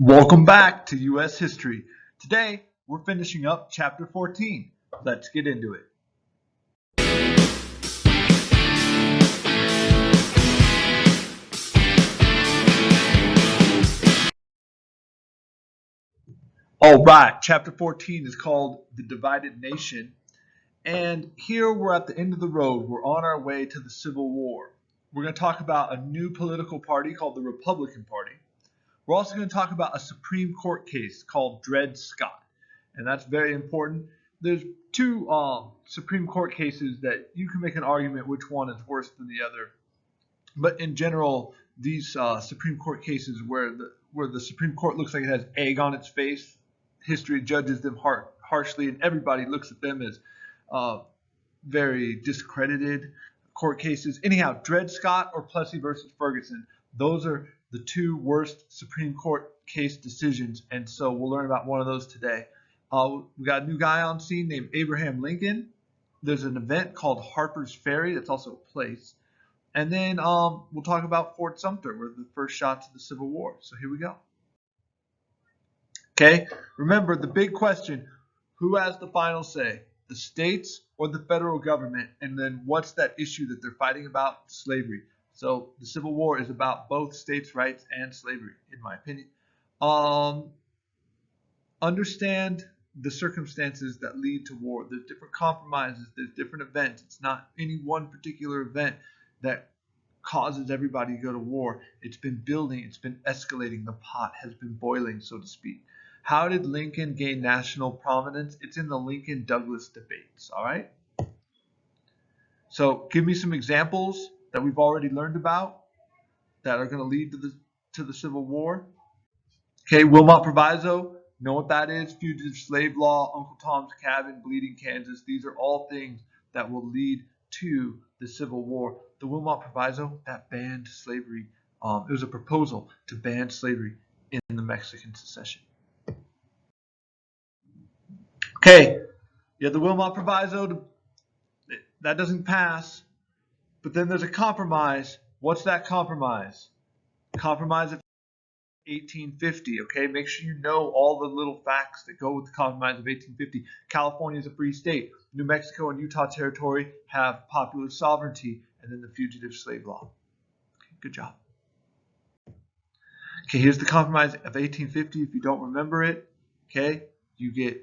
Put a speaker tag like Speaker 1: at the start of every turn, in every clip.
Speaker 1: Welcome back to U.S. History. Today, we're finishing up Chapter 14. Let's get into it. All right, Chapter 14 is called The Divided Nation. And here we're at the end of the road. We're on our way to the Civil War. We're going to talk about a new political party called the Republican Party. We're also going to talk about a Supreme Court case called Dred Scott. And that's very important. There's two Supreme Court cases that you can make an argument which one is worse than the other. But in general, these Supreme Court cases where the Supreme Court looks like it has egg on its face, history judges them harshly, and everybody looks at them as very discredited court cases. Anyhow, Dred Scott or Plessy versus Ferguson, those are the two worst Supreme Court case decisions, and so we'll learn about one of those today. We got a new guy on scene named Abraham Lincoln. There's an event called Harpers Ferry that's also a place. And then we'll talk about Fort Sumter, where the first shots of the Civil War. So here we go. Okay, remember the big question, who has the final say? The states or the federal government? And then what's that issue that they're fighting about? Slavery. So the Civil War is about both states' rights and slavery, in my opinion. Understand the circumstances that lead to war. There's different compromises. There's different events. It's not any one particular event that causes everybody to go to war. It's been building. It's been escalating. The pot has been boiling, so to speak. How did Lincoln gain national prominence? It's in the Lincoln-Douglas debates, all right? So give me some examples that we've already learned about that are going to lead to the Civil War. Okay, Wilmot Proviso, know what that is? Fugitive slave law, Uncle Tom's Cabin, Bleeding Kansas. These are all things that will lead to the Civil War. The Wilmot Proviso, that banned slavery. It was a proposal to ban slavery in the Mexican Secession. Okay, you have the Wilmot Proviso. That doesn't pass. But then there's a compromise. What's that compromise? Compromise of 1850, okay? Make sure you know all the little facts that go with the Compromise of 1850. California is a free state. New Mexico and Utah Territory have popular sovereignty, and then the fugitive slave law. Okay, good job. Okay, here's the Compromise of 1850. If you don't remember it, okay, you get,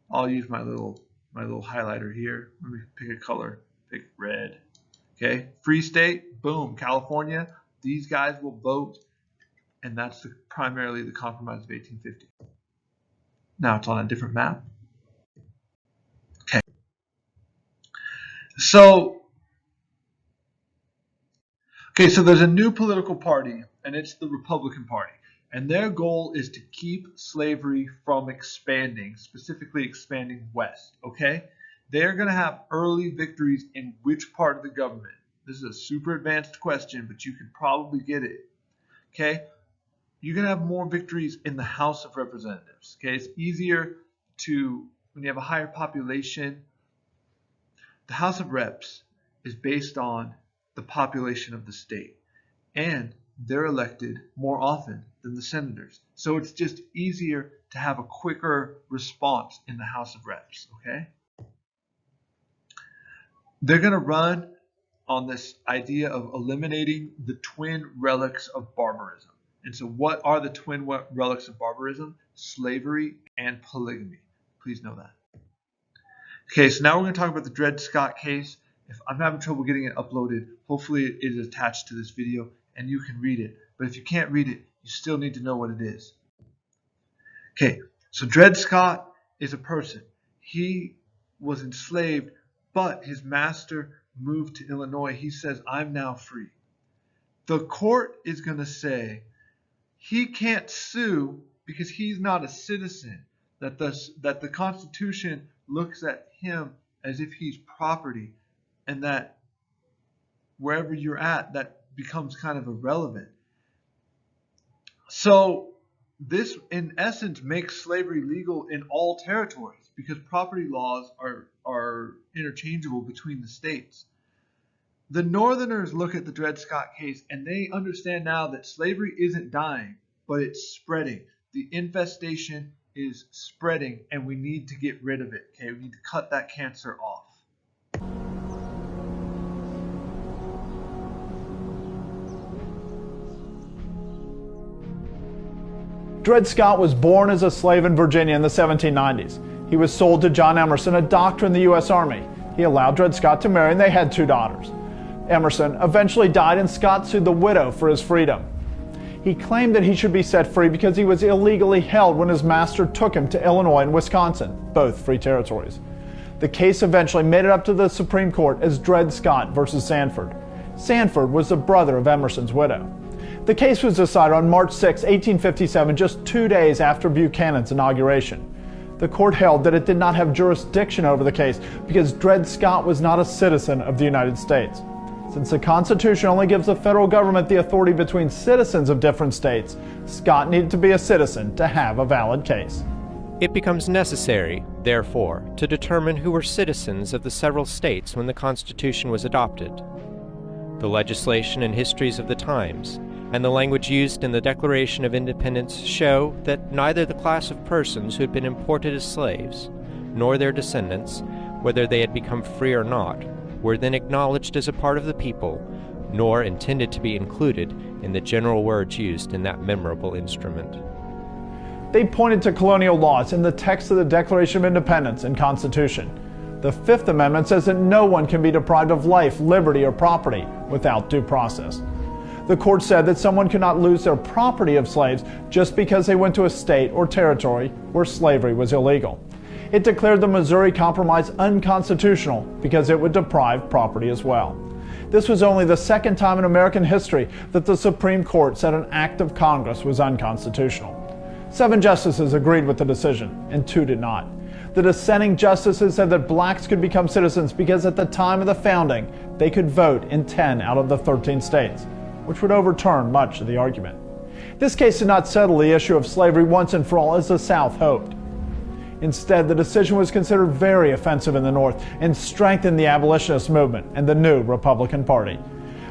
Speaker 1: I'll use my little highlighter here. Let me pick a color. Pick red. Okay, free state, boom, California. These guys will vote. And that's primarily the Compromise of 1850. Now it's on a different map. Okay. So there's a new political party, and it's the Republican Party. And their goal is to keep slavery from expanding, specifically expanding west. Okay? They're going to have early victories in which part of the government? This is a super advanced question, but you can probably get it. Okay? You're going to have more victories in the House of Representatives. Okay, it's easier to, when you have a higher population, the House of Reps is based on the population of the state. And they're elected more often than the senators. So it's just easier to have a quicker response in the House of Reps. Okay? They're going to run on this idea of eliminating the twin relics of barbarism. And so what are the twin relics of barbarism? Slavery and polygamy. Please know that. Okay, so now we're going to talk about the Dred Scott case. If I'm having trouble getting it uploaded, hopefully it is attached to this video and you can read it. But if you can't read it, you still need to know what it is. Okay, so Dred Scott is a person. He was enslaved, but his master moved to Illinois. He says, I'm now free. The court is going to say, he can't sue because he's not a citizen, that the Constitution looks at him as if he's property, and that wherever you're at, that becomes kind of irrelevant. So this, in essence, makes slavery legal in all territories because property laws are interchangeable between the states. The Northerners look at the Dred Scott case and they understand now that slavery isn't dying, but it's spreading. The infestation is spreading and we need to get rid of it. Okay, we need to cut that cancer off.
Speaker 2: Dred Scott was born as a slave in Virginia in the 1790s. He was sold to John Emerson, a doctor in the U.S. Army. He allowed Dred Scott to marry, and they had 2 daughters. Emerson eventually died, and Scott sued the widow for his freedom. He claimed that he should be set free because he was illegally held when his master took him to Illinois and Wisconsin, both free territories. The case eventually made it up to the Supreme Court as Dred Scott versus Sandford. Sandford was the brother of Emerson's widow. The case was decided on March 6, 1857, just 2 days after Buchanan's inauguration. The court held that it did not have jurisdiction over the case because Dred Scott was not a citizen of the United States. Since the Constitution only gives the federal government the authority between citizens of different states, Scott needed to be a citizen to have a valid case.
Speaker 3: It becomes necessary, therefore, to determine who were citizens of the several states when the Constitution was adopted. The legislation and histories of the times, and the language used in the Declaration of Independence show that neither the class of persons who had been imported as slaves, nor their descendants, whether they had become free or not, were then acknowledged as a part of the people, nor intended to be included in the general words used in that memorable instrument.
Speaker 2: They pointed to colonial laws in the text of the Declaration of Independence and Constitution. The Fifth Amendment says that no one can be deprived of life, liberty, or property without due process. The court said that someone could not lose their property of slaves just because they went to a state or territory where slavery was illegal. It declared the Missouri Compromise unconstitutional because it would deprive property as well. This was only the second time in American history that the Supreme Court said an act of Congress was unconstitutional. 7 justices agreed with the decision, and 2 did not. The dissenting justices said that blacks could become citizens because at the time of the founding, they could vote in 10 out of the 13 states, which would overturn much of the argument. This case did not settle the issue of slavery once and for all as the South hoped. Instead, the decision was considered very offensive in the North and strengthened the abolitionist movement and the new Republican Party.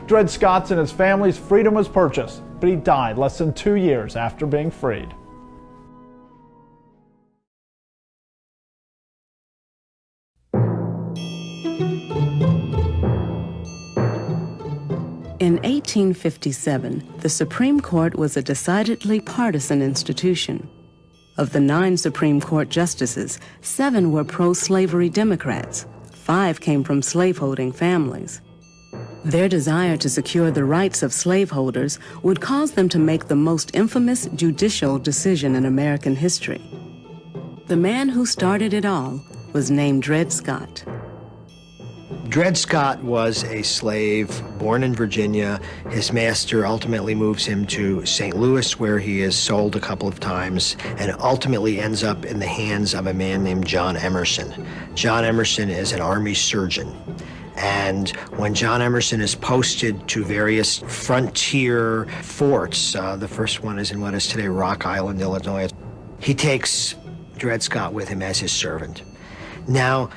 Speaker 2: Dred Scott's and his family's freedom was purchased, but he died less than 2 years after being freed.
Speaker 4: In 1857, the Supreme Court was a decidedly partisan institution. Of the 9 Supreme Court justices, 7 were pro-slavery Democrats. 5 came from slaveholding families. Their desire to secure the rights of slaveholders would cause them to make the most infamous judicial decision in American history. The man who started it all was named Dred Scott.
Speaker 5: Dred Scott was a slave born in Virginia. His master ultimately moves him to St. Louis, where he is sold a couple of times and ultimately ends up in the hands of a man named John Emerson. John Emerson is an army surgeon. And when John Emerson is posted to various frontier forts, the first one is in what is today Rock Island, Illinois, he takes Dred Scott with him as his servant. Now,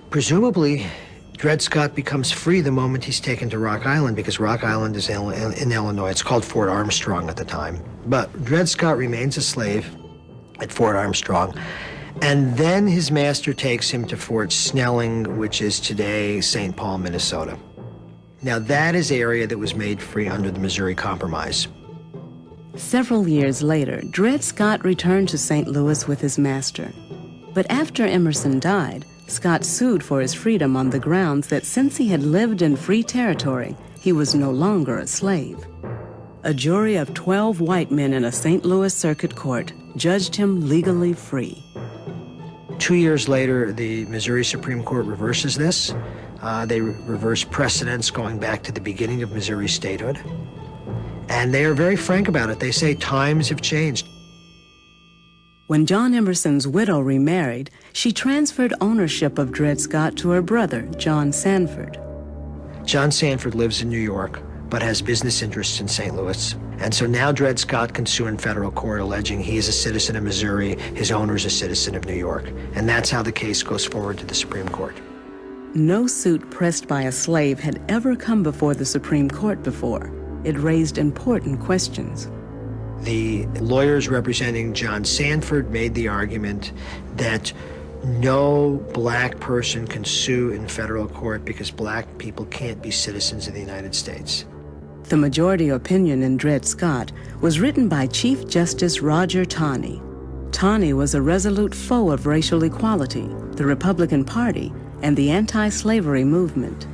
Speaker 5: presumably, Dred Scott becomes free the moment he's taken to Rock Island, because Rock Island is in Illinois. It's called Fort Armstrong at the time. But Dred Scott remains a slave at Fort Armstrong. And then his master takes him to Fort Snelling, which is today St. Paul, Minnesota. Now, that is the area that was made free under the Missouri Compromise.
Speaker 4: Several years later, Dred Scott returned to St. Louis with his master. But after Emerson died, Scott sued for his freedom on the grounds that since he had lived in free territory, he was no longer a slave. A jury of 12 white men in a St. Louis circuit court judged him legally free.
Speaker 5: 2 years later, the Missouri Supreme Court reverses this. They reverse precedents going back to the beginning of Missouri statehood. And they are very frank about it. They say times have changed.
Speaker 4: When John Emerson's widow remarried, she transferred ownership of Dred Scott to her brother, John Sandford.
Speaker 5: John Sandford lives in New York, but has business interests in St. Louis. And so now Dred Scott can sue in federal court alleging he is a citizen of Missouri, his owner's a citizen of New York. And that's how the case goes forward to the Supreme Court.
Speaker 4: No suit pressed by a slave had ever come before the Supreme Court before. It raised important questions.
Speaker 5: The lawyers representing John Sandford made the argument that no black person can sue in federal court because black people can't be citizens of the United States.
Speaker 4: The majority opinion in Dred Scott was written by Chief Justice Roger Taney. Taney was a resolute foe of racial equality, the Republican Party, and the anti-slavery movement.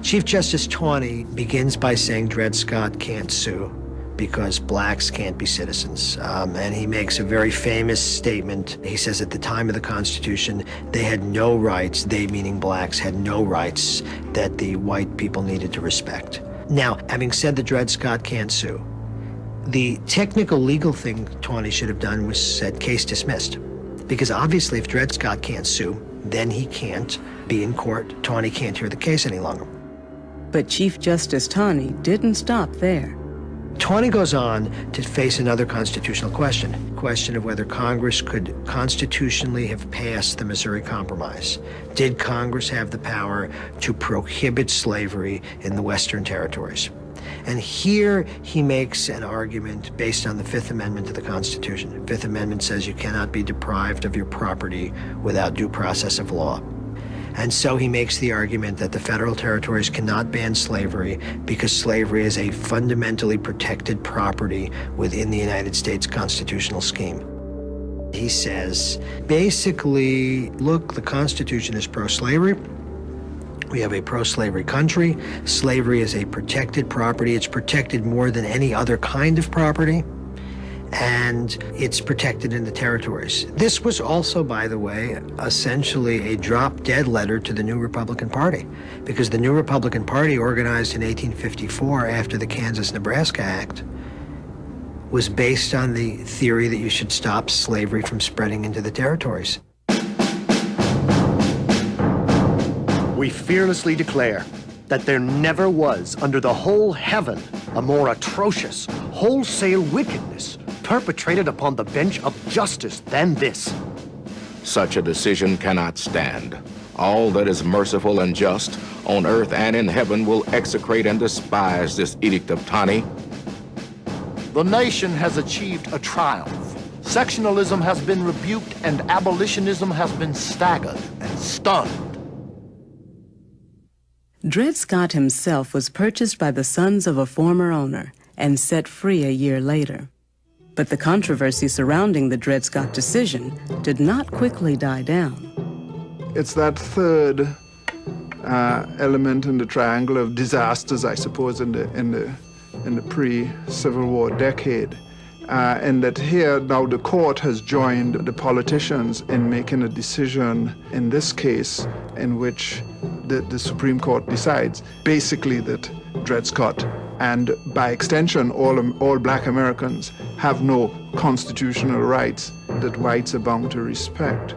Speaker 5: Chief Justice Taney begins by saying Dred Scott can't sue because blacks can't be citizens. And he makes a very famous statement. He says at the time of the Constitution, they had no rights, they meaning blacks, had no rights that the white people needed to respect. Now, having said that Dred Scott can't sue, the technical legal thing Taney should have done was said case dismissed. Because obviously if Dred Scott can't sue, then he can't be in court. Taney can't hear the case any longer.
Speaker 4: But Chief Justice Taney didn't stop there.
Speaker 5: Taney goes on to face another constitutional question of whether Congress could constitutionally have passed the Missouri Compromise. Did Congress have the power to prohibit slavery in the Western territories? And here he makes an argument based on the Fifth Amendment to the Constitution. The Fifth Amendment says you cannot be deprived of your property without due process of law. And so he makes the argument that the federal territories cannot ban slavery because slavery is a fundamentally protected property within the United States constitutional scheme. He says, basically, look, the Constitution is pro-slavery. We have a pro-slavery country. Slavery is a protected property. It's protected more than any other kind of property. And it's protected in the territories. This was also, by the way, essentially a drop-dead letter to the new Republican Party, because the new Republican Party, organized in 1854 after the Kansas-Nebraska Act, was based on the theory that you should stop slavery from spreading into the territories.
Speaker 6: We fearlessly declare that there never was under the whole heaven a more atrocious, wholesale wickedness perpetrated upon the bench of justice than this.
Speaker 7: Such a decision cannot stand. All that is merciful and just on earth and in heaven will execrate and despise this edict of Taney.
Speaker 6: The nation has achieved a triumph. Sectionalism has been rebuked and abolitionism has been staggered and stunned.
Speaker 4: Dred Scott himself was purchased by the sons of a former owner and set free a year later. But the controversy surrounding the Dred Scott decision did not quickly die down.
Speaker 8: It's that third element in the triangle of disasters, I suppose, in the pre-Civil War decade. And that here now the court has joined the politicians in making a decision in this case in which the Supreme Court decides basically that Dred Scott and by extension all black Americans have no constitutional rights that whites are bound to respect.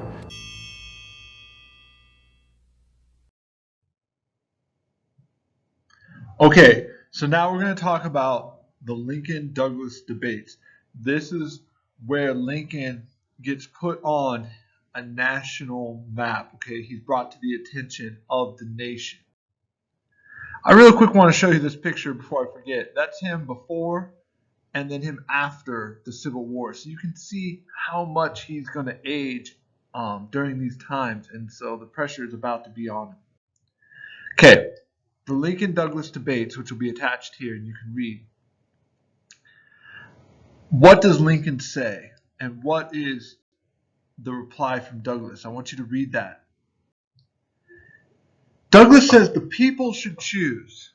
Speaker 1: Okay, so now we're going to talk about the Lincoln-Douglas debates. This is where Lincoln gets put on a national map, okay? He's brought to the attention of the nation. I really quick want to show you this picture before I forget. That's him before and then him after the Civil War. So you can see how much he's going to age during these times. And so the pressure is about to be on him. Okay, the Lincoln-Douglas debates, which will be attached here and you can read. What does Lincoln say? And what is the reply from Douglas? I want you to read that. Douglas says the people should choose.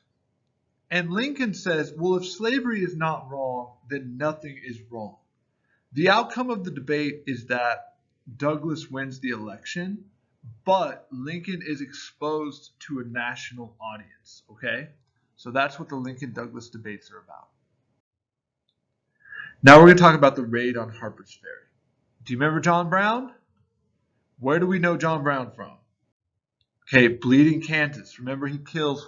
Speaker 1: And Lincoln says, well, if slavery is not wrong, then nothing is wrong. The outcome of the debate is that Douglas wins the election, but Lincoln is exposed to a national audience, okay? So that's what the Lincoln-Douglas debates are about. Now we're going to talk about the raid on Harpers Ferry. Do you remember John Brown? Where do we know John Brown from? Okay, Bleeding Kansas. Remember, he kills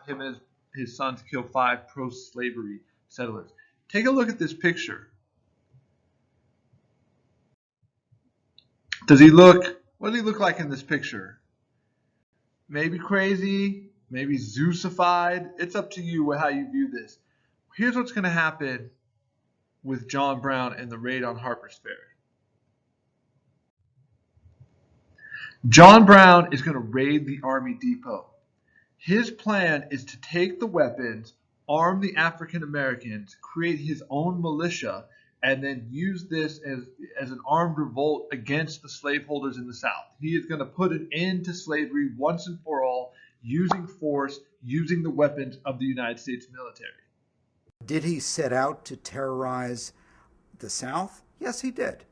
Speaker 1: him and his sons kill 5 pro-slavery settlers. Take a look at this picture. What does he look like in this picture? Maybe crazy, maybe Zeusified. It's up to you how you view this. Here's what's going to happen with John Brown and the raid on Harpers Ferry. John Brown is going to raid the Army depot. His plan is to take the weapons, arm the African Americans, create his own militia, and then use this as an armed revolt against the slaveholders in the South. He is going to put an end to slavery once and for all, using force, using the weapons of the United States military.
Speaker 9: Did he set out to terrorize the South? Yes, he did.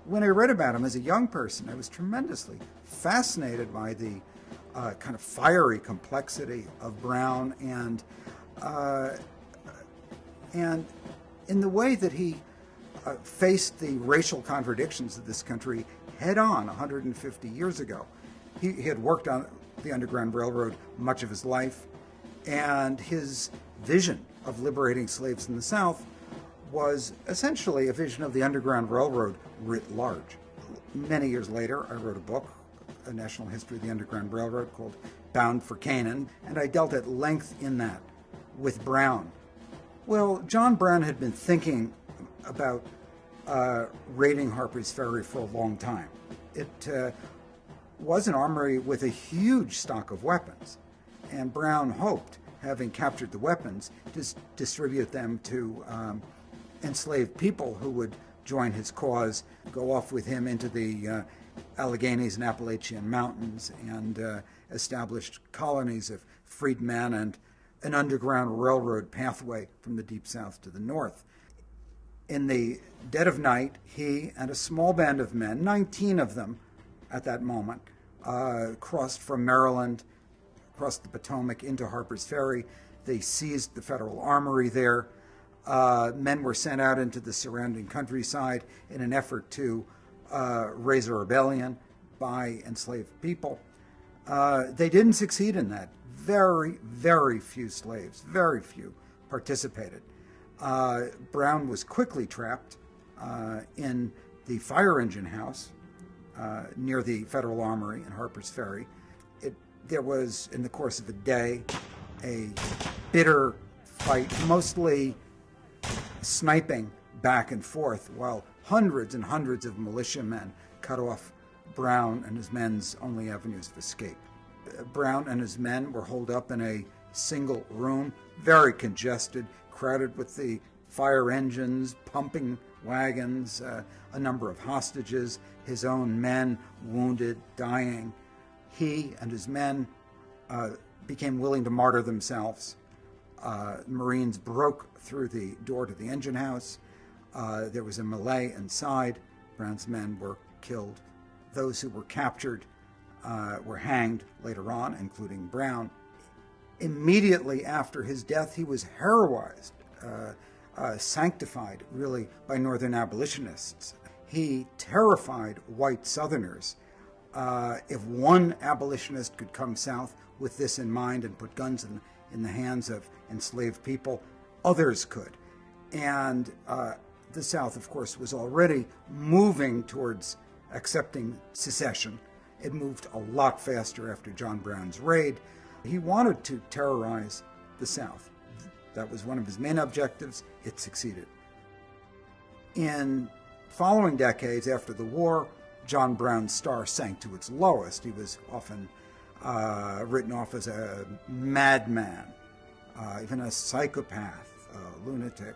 Speaker 9: When I read about him as a young person, I was tremendously fascinated by the kind of fiery complexity of Brown and in the way that he faced the racial contradictions of this country head on 150 years ago. He had worked on the Underground Railroad much of his life, and his vision of liberating slaves in the South was essentially a vision of the Underground Railroad writ large. Many years later, I wrote a book, A National History of the Underground Railroad, called Bound for Canaan, and I dealt at length in that with Brown. Well, John Brown had been thinking about raiding Harpers Ferry for a long time. It was an armory with a huge stock of weapons, and Brown hoped, having captured the weapons, to distribute them to enslaved people who would join his cause, go off with him into the Alleghenies and Appalachian Mountains, and established colonies of freedmen and an underground railroad pathway from the Deep South to the north. In the dead of night, he and a small band of men, 19 of them at that moment, crossed from Maryland, crossed the Potomac into Harpers Ferry. They seized the federal armory there. Men were sent out into the surrounding countryside in an effort to raise a rebellion by enslaved people. They didn't succeed in that. Very, very few slaves, very few participated. Brown was quickly trapped in the fire engine house near the federal armory in Harpers Ferry. There was, in the course of a day, a bitter fight, mostly sniping back and forth, while hundreds and hundreds of militiamen cut off Brown and his men's only avenues of escape. Brown and his men were holed up in a single room, very congested, crowded with the fire engines, pumping wagons, a number of hostages, his own men wounded, dying. He and his men became willing to martyr themselves. Marines broke through the door to the engine house. There was a melee inside. Brown's men were killed. Those who were captured were hanged later on, including Brown. Immediately after his death, he was heroized, sanctified, really, by Northern abolitionists. He terrified white Southerners. If one abolitionist could come south with this in mind and put guns in the hands of enslaved people, others could. And the South, of course, was already moving towards accepting secession. It moved a lot faster after John Brown's raid. He wanted to terrorize the South. That was one of his main objectives. It succeeded. In following decades after the war, John Brown's star sank to its lowest. He was often written off as a madman, even a psychopath, a lunatic.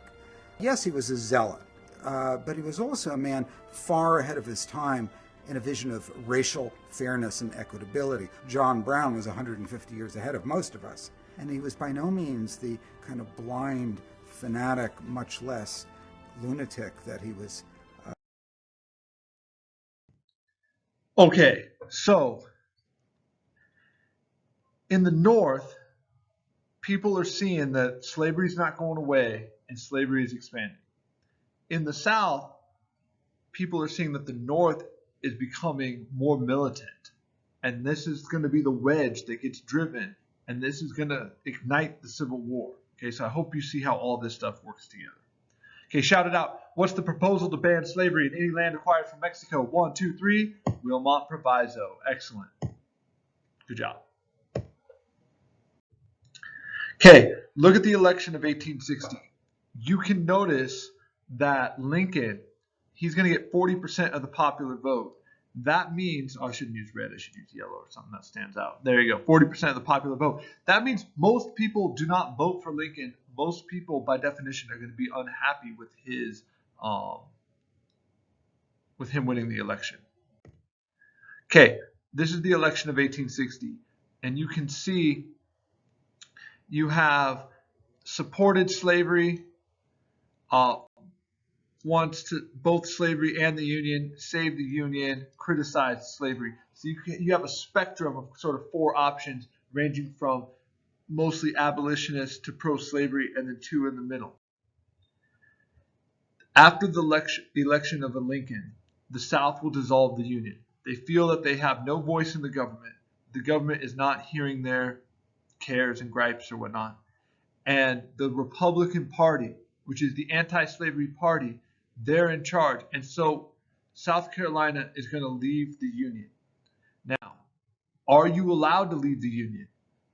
Speaker 9: Yes, he was a zealot, but he was also a man far ahead of his time in a vision of racial fairness and equitability. John Brown was 150 years ahead of most of us, and he was by no means the kind of blind fanatic, much less lunatic that he was.
Speaker 1: Okay, so in the North, people are seeing that slavery is not going away and slavery is expanding. In the South, people are seeing that the North is becoming more militant, and this is going to be the wedge that gets driven, and this is going to ignite the Civil War. Okay, so I hope you see how all this stuff works together. Okay, shout it out. What's the proposal to ban slavery in any land acquired from Mexico? 1, 2, 3. Wilmot Proviso. Excellent. Good job. Okay, look at the election of 1860. You can notice that Lincoln, he's going to get 40% of the popular vote. That means, I shouldn't use red, I should use yellow or something that stands out. There you go, 40% of the popular vote. That means most people do not vote for Lincoln. Most people, by definition, are going to be unhappy with him winning the election. Okay, this is the election of 1860, and you can see you have supported slavery, wants to both slavery and the Union, save the Union, criticize slavery. So you have a spectrum of sort of four options ranging from mostly abolitionists to pro-slavery and then two in the middle. After the election of a Lincoln, the South will dissolve the Union. They feel that they have no voice in the government. The government is not hearing their cares and gripes or whatnot. And the Republican Party, which is the anti-slavery party, they're in charge. And so South Carolina is going to leave the Union. Now, are you allowed to leave the Union?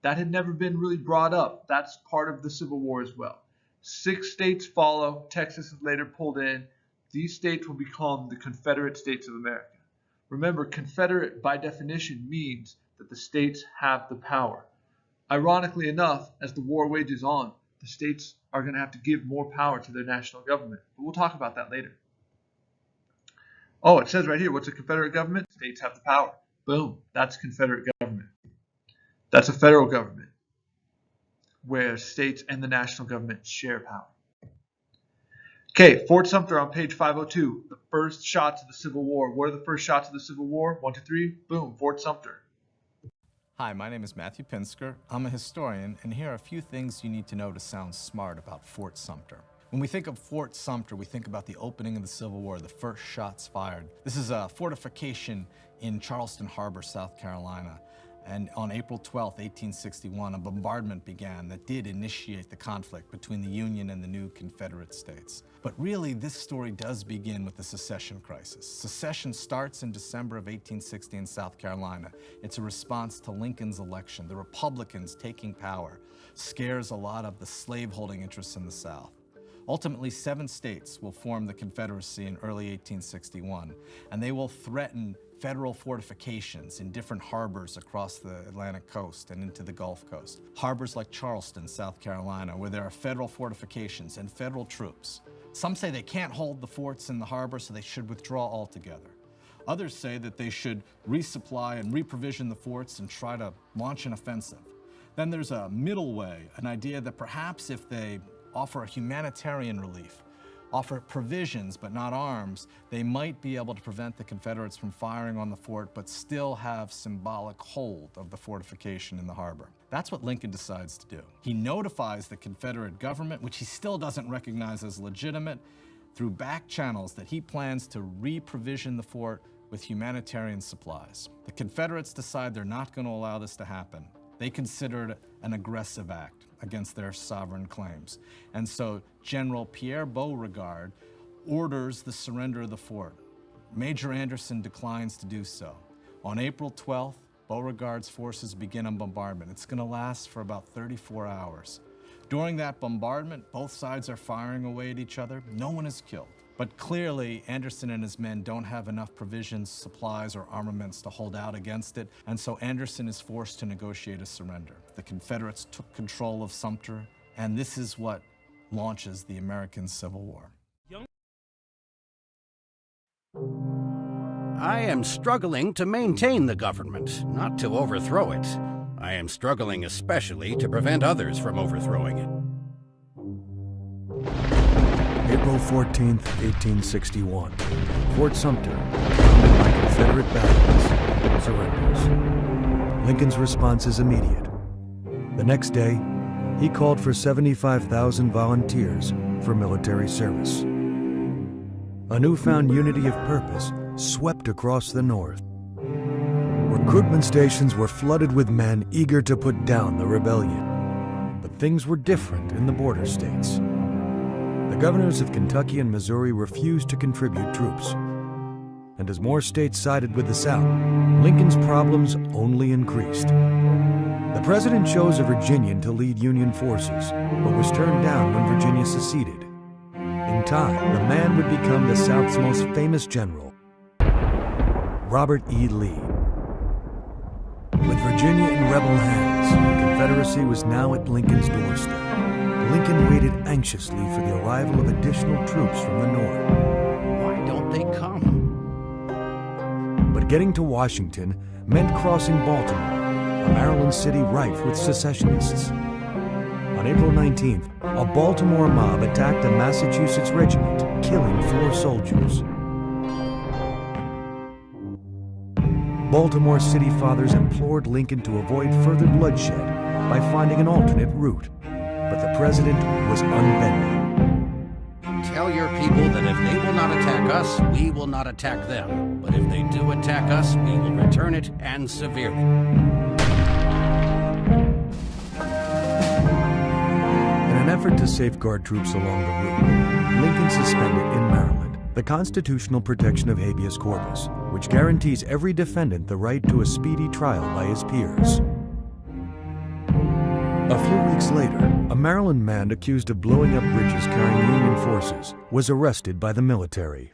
Speaker 1: That had never been really brought up. That's part of the Civil War as well. 6 states follow. Texas is later pulled in. These states will become the Confederate States of America. Remember, Confederate by definition means that the states have the power. Ironically enough, as the war wages on, the states are going to have to give more power to their national government. But we'll talk about that later. Oh, it says right here, what's a Confederate government? States have the power. Boom, that's Confederate government. That's a federal government where states and the national government share power. Okay, Fort Sumter on page 502, the first shots of the Civil War. What are the first shots of the Civil War? 1, 2, 3, boom, Fort Sumter.
Speaker 10: Hi, my name is Matthew Pinsker. I'm a historian, and here are a few things you need to know to sound smart about Fort Sumter. When we think of Fort Sumter, we think about the opening of the Civil War, the first shots fired. This is a fortification in Charleston Harbor, South Carolina. And on April 12, 1861, a bombardment began that did initiate the conflict between the Union and the new Confederate States. But really, this story does begin with the secession crisis. Secession starts in December of 1860 in South Carolina. It's a response to Lincoln's election. The Republicans taking power scares a lot of the slaveholding interests in the South. Ultimately, 7 states will form the Confederacy in early 1861, and they will threaten federal fortifications in different harbors across the Atlantic coast and into the Gulf Coast. Harbors like Charleston, South Carolina, where there are federal fortifications and federal troops. Some say they can't hold the forts in the harbor, so they should withdraw altogether. Others say that they should resupply and reprovision the forts and try to launch an offensive. Then there's a middle way, an idea that perhaps if they offer a humanitarian relief, offer provisions but not arms, they might be able to prevent the Confederates from firing on the fort but still have symbolic hold of the fortification in the harbor. That's what Lincoln decides to do. He notifies the Confederate government, which he still doesn't recognize as legitimate, through back channels that he plans to re-provision the fort with humanitarian supplies. The Confederates decide they're not going to allow this to happen. They consider it an aggressive act against their sovereign claims. And so General Pierre Beauregard orders the surrender of the fort. Major Anderson declines to do so. On April 12th, Beauregard's forces begin a bombardment. It's going to last for about 34 hours. During that bombardment, both sides are firing away at each other. No one is killed. But clearly, Anderson and his men don't have enough provisions, supplies, or armaments to hold out against it, and so Anderson is forced to negotiate a surrender. The Confederates took control of Sumter, and this is what launches the American Civil War.
Speaker 11: I am struggling to maintain the government, not to overthrow it. I am struggling especially to prevent others from overthrowing it.
Speaker 12: April 14th, 1861. Fort Sumter, surrounded by Confederate batteries, surrenders. Lincoln's response is immediate. The next day, he called for 75,000 volunteers for military service. A newfound unity of purpose swept across the North. Recruitment stations were flooded with men eager to put down the rebellion. But things were different in the border states. The governors of Kentucky and Missouri refused to contribute troops. And as more states sided with the South, Lincoln's problems only increased. The president chose a Virginian to lead Union forces, but was turned down when Virginia seceded. In time, the man would become the South's most famous general, Robert E. Lee. With Virginia in rebel hands, the Confederacy was now at Lincoln's doorstep. Lincoln waited anxiously for the arrival of additional troops from the north.
Speaker 11: Why don't they come?
Speaker 12: But getting to Washington meant crossing Baltimore, a Maryland city rife with secessionists. On April 19th, a Baltimore mob attacked a Massachusetts regiment, killing 4 soldiers. Baltimore city fathers implored Lincoln to avoid further bloodshed by finding an alternate route, but the president was unbending.
Speaker 11: Tell your people that if they will not attack us, we will not attack them. But if they do attack us, we will return it, and severely.
Speaker 12: In an effort to safeguard troops along the route, Lincoln suspended in Maryland the constitutional protection of habeas corpus, which guarantees every defendant the right to a speedy trial by his peers. A few weeks later, a Maryland man accused of blowing up bridges carrying Union forces was arrested by the military.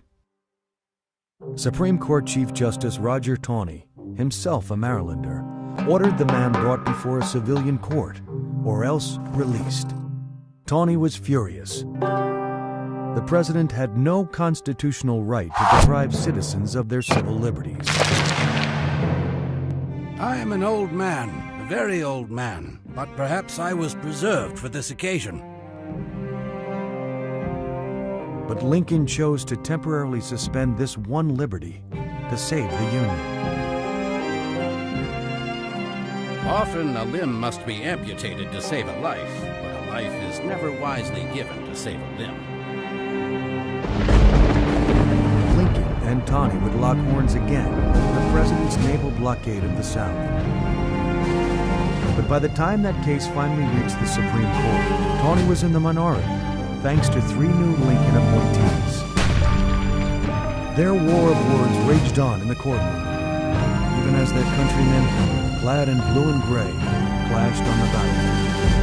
Speaker 12: Supreme Court Chief Justice Roger Taney, himself a Marylander, ordered the man brought before a civilian court, or else released. Taney was furious. The president had no constitutional right to deprive citizens of their civil liberties.
Speaker 11: I am an old man, a very old man, but perhaps I was preserved for this occasion.
Speaker 12: But Lincoln chose to temporarily suspend this one liberty to save the Union.
Speaker 11: Often a limb must be amputated to save a life, but a life is never wisely given to save a limb.
Speaker 12: Lincoln and Taney would lock horns again over the president's naval blockade of the South. But by the time that case finally reached the Supreme Court, Taney was in the minority, thanks to 3 new Lincoln appointees. Their war of words raged on in the courtroom, even as their countrymen, clad in blue and gray, clashed on the battlefield.